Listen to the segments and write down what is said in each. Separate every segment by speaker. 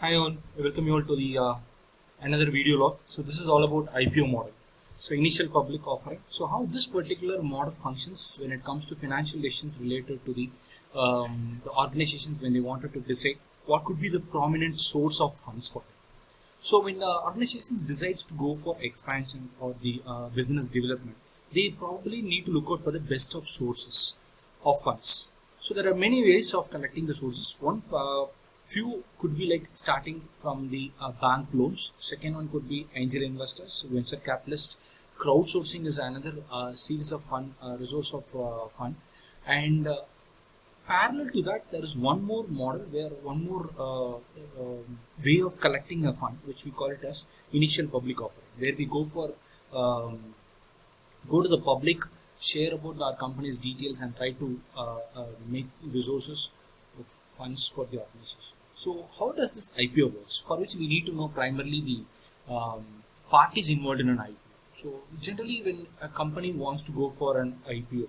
Speaker 1: Hi all, I welcome you all to the another video log. So this is all about IPO model. So initial public offering. So how this particular model functions when it comes to financial decisions related to the organizations when they wanted to decide what could be the prominent source of funds for it. So when the organizations decides to go for expansion or the business development, they probably need to look out for the best of sources of funds. So there are many ways of collecting the sources. One few could be like starting from the bank loans. Second one could be angel investors, venture capitalists. Crowdsourcing is another series of fund resource of fund, and parallel to that, there is one more model where one more way of collecting a fund, which we call it as initial public offering, where we go to the public, share about our company's details, and try to make resources of funds for the organization. So, how does this IPO works? For which we need to know primarily the parties involved in an IPO. So, generally, when a company wants to go for an IPO,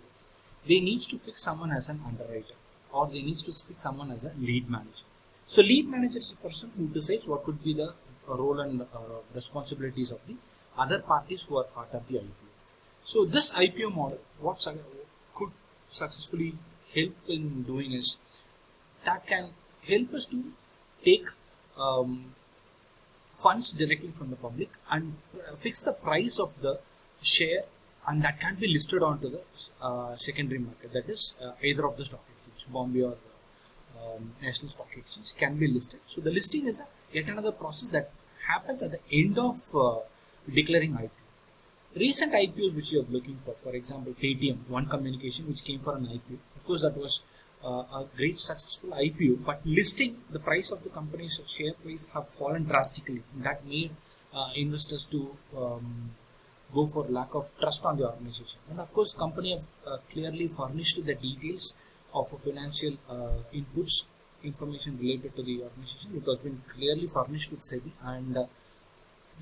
Speaker 1: they need to fix someone as an underwriter, or they need to fix someone as a lead manager. So lead manager is a person who decides what could be the role and responsibilities of the other parties who are part of the IPO. So this IPO model, what could successfully help in doing is that can help us to take funds directly from the public and fix the price of the share, and that can be listed onto the secondary market, that is either of the stock exchange, Bombay or National Stock Exchange can be listed. So the listing is yet another process that happens at the end of declaring IPO. Recent IPOs which you are looking for example Paytm, One Communication, which came for an IPO. Of course, that was a great successful IPO, but listing, the price of the company's share price have fallen drastically. That made investors to go for lack of trust on the organization. And of course, company have clearly furnished the details of financial inputs, information related to the organization. It was been clearly furnished with SEBI, and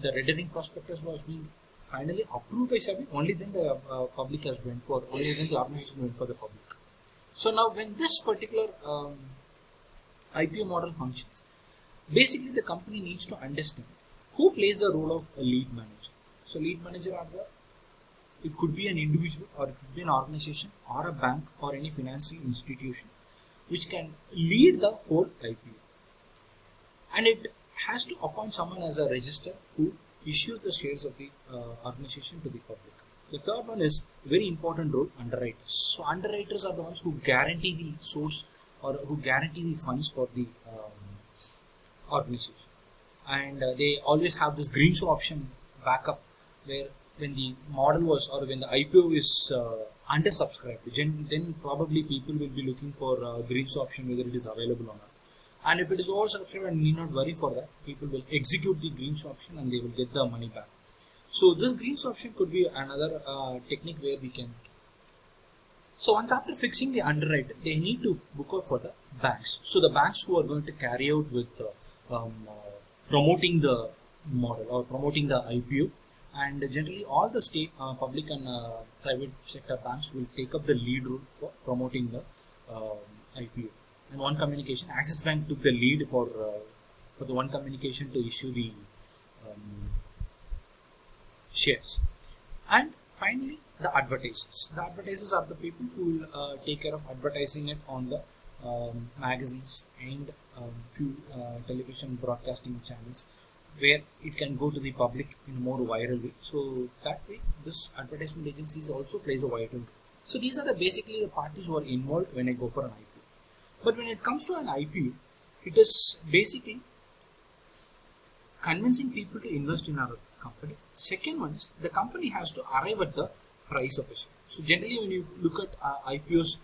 Speaker 1: the rendering prospectus was being finally approved by SEBI. Only then the public has went for, only then the organization went for the public. So now when this particular IPO model functions, basically the company needs to understand who plays the role of a lead manager. So lead manager it could be an individual, or it could be an organization, or a bank, or any financial institution which can lead the whole IPO. And it has to appoint someone as a registrar who issues the shares of the organization to the public. The third one is very important role, underwriters. So underwriters are the ones who guarantee the source, or who guarantee the funds for the organization. And they always have this green show option backup, where when the model was, or when the IPO is undersubscribed, then probably people will be looking for green show option, whether it is available or not. And if it is oversubscribed, and need not worry for that, people will execute the green show option and they will get the money back. So this green show option could be another technique where we can. So once after fixing the underwriter, they need to book out for the banks. So the banks who are going to carry out with promoting the model or promoting the IPO, and generally all the state, public and private sector banks will take up the lead role for promoting the IPO. And One Communication, Axis Bank took the lead for the One Communication to issue the shares. And finally, the advertisers. The advertisers are the people who will take care of advertising it on the magazines and few television broadcasting channels, where it can go to the public in a more viral way. So that way, this advertisement agencies also plays a vital role. So these are basically the parties who are involved when I go for an IPO. But when it comes to an IPO, it is basically convincing people to invest in our company. Second one is the company has to arrive at the price of the share. So generally, when you look at IPOs,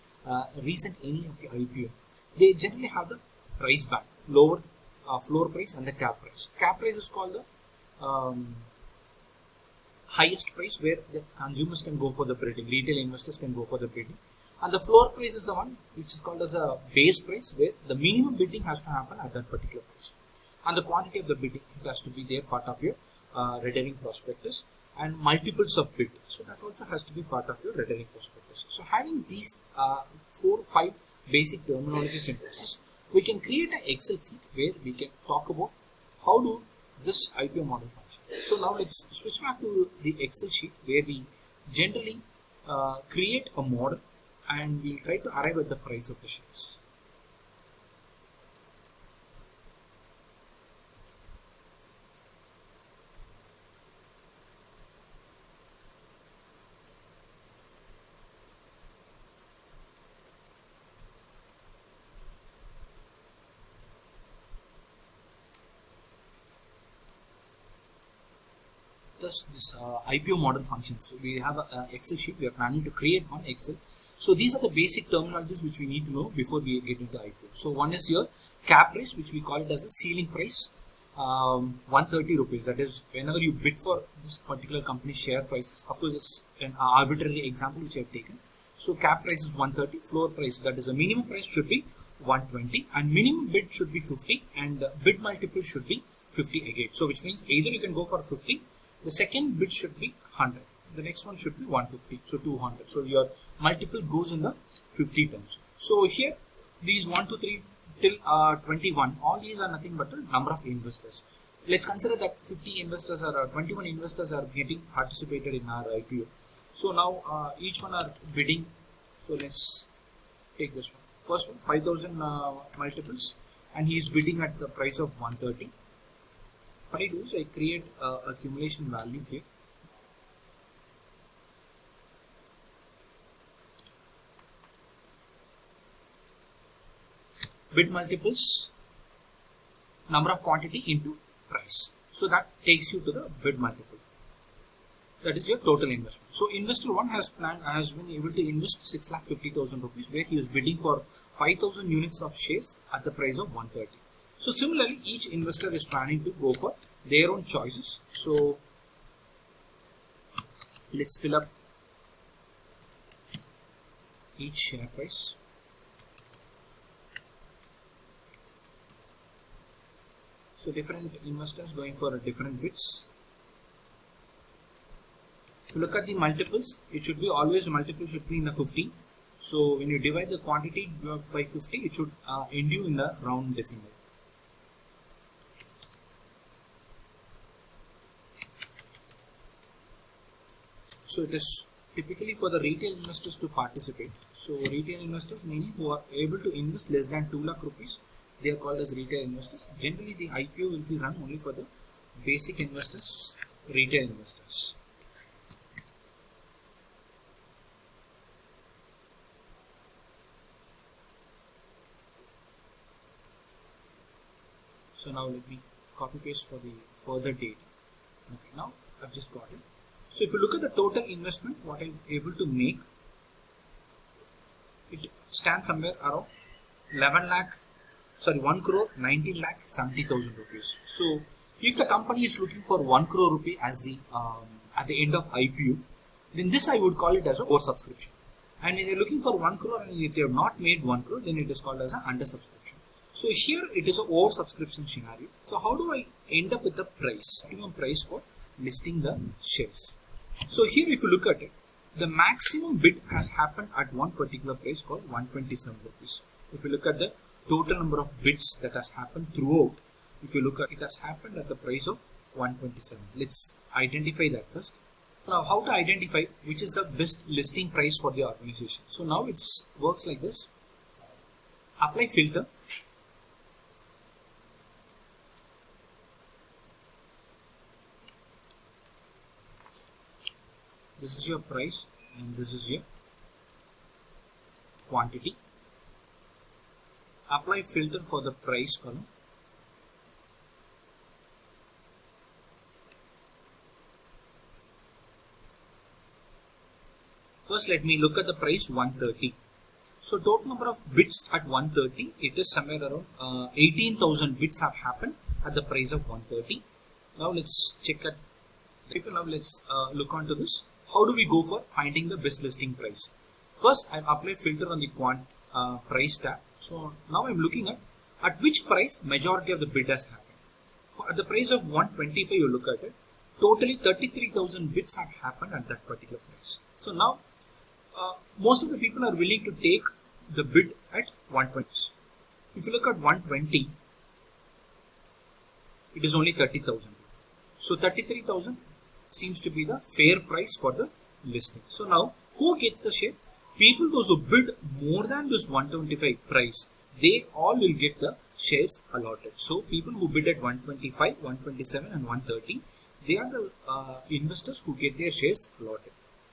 Speaker 1: recent any of the IPO, they generally have the price band, lower floor price and the cap price. Cap price is called the highest price, where the consumers can go for the bidding, retail investors can go for the bidding. And the floor price is the one which is called as a base price, where the minimum bidding has to happen at that particular price. And the quantity of the bidding, it has to be there part of your rendering prospectus, and multiples of bid. So that also has to be part of your rendering prospectus. So having these 4 or 5 basic terminologies in process, we can create an Excel sheet where we can talk about how do this IPO model functions. So now let's switch back to the Excel sheet where we generally create a model and we'll try to arrive at the price of the shares. Thus, this IPO model functions. So we have an Excel sheet. We are planning to create one Excel. So these are the basic terminologies which we need to know before we get into IPO. So one is your cap price, which we call it as a ceiling price, 130 rupees. That is, whenever you bid for this particular company's share prices. Of course, it's an arbitrary example which I have taken. So cap price is 130. Floor price, that is the minimum price, should be 120, and minimum bid should be 50, and bid multiple should be 50 again. So which means either you can go for 50. The second bid should be 100. The next one should be 150. So 200. So your multiple goes in the 50 terms. So here, these 1, 2, 3 till 21, all these are nothing but the number of investors. Let's consider that 50 investors or 21 investors are getting participated in our IPO. So now each one are bidding. So let's take this one. First one, 5,000 multiples, and he is bidding at the price of 130. What I do is I create accumulation value here. Bid multiples, number of quantity into price. So that takes you to the bid multiple. That is your total investment. So investor 1 has been able to invest 6,50,000 rupees, where he was bidding for 5,000 units of shares at the price of 130. So similarly, each investor is planning to go for their own choices. So let's fill up each share price. So different investors going for different bids. If you look at the multiples, it should be always multiple should be in the 50. So when you divide the quantity by 50, it should end you in the round decimal. So it is typically for the retail investors to participate. So retail investors, meaning who are able to invest less than 2 lakh rupees, they are called as retail investors. Generally, the IPO will be run only for the basic investors, retail investors. So now let me copy paste for the further data. Okay, now I've just got it. So if you look at the total investment, what I'm able to make, it stands somewhere around 1 crore 19 lakh 70,000 rupees. So if the company is looking for 1 crore rupee as the at the end of IPO, then this I would call it as a oversubscription. And when you're looking for 1 crore and if they have not made 1 crore, then it is called as an undersubscription. So here it is an oversubscription scenario. So how do I end up with the price, optimum price for listing the shares? So here if you look at it, the maximum bid has happened at one particular price called 127 rupees. If you look at the total number of bids that has happened throughout, if you look at it, has happened at the price of 127. Let's identify that first. Now how to identify which is the best listing price for the organization? So now it works like this. Apply filter. This is your price and this is your quantity. Apply filter for the price column. First let me look at the price 130. So total number of bids at 130, it is somewhere around 18,000 bids have happened at the price of 130. Now let's check at now let's look onto this. How do we go for finding the best listing price? First, I apply filter on the price tab. So now I'm looking at which price majority of the bid has happened. At the price of 125, you look at it. Totally 33,000 bids have happened at that particular price. So now most of the people are willing to take the bid at 120. If you look at 120, it is only 30,000. So 33,000 seems to be the fair price for the listing. So now who gets the share? People those who bid more than this 125 price, they all will get the shares allotted. So people who bid at 125, 127 and 130, they are the investors who get their shares allotted.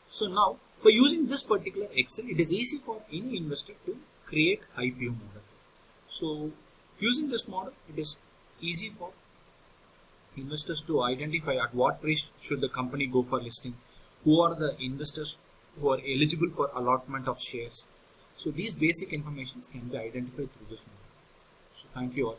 Speaker 1: So now by using this particular Excel, it is easy for any investor to create IPO model. So using this model, it is easy for investors to identify at what price should the company go for listing, who are the investors who are eligible for allotment of shares. So these basic informations can be identified through this model. So thank you all.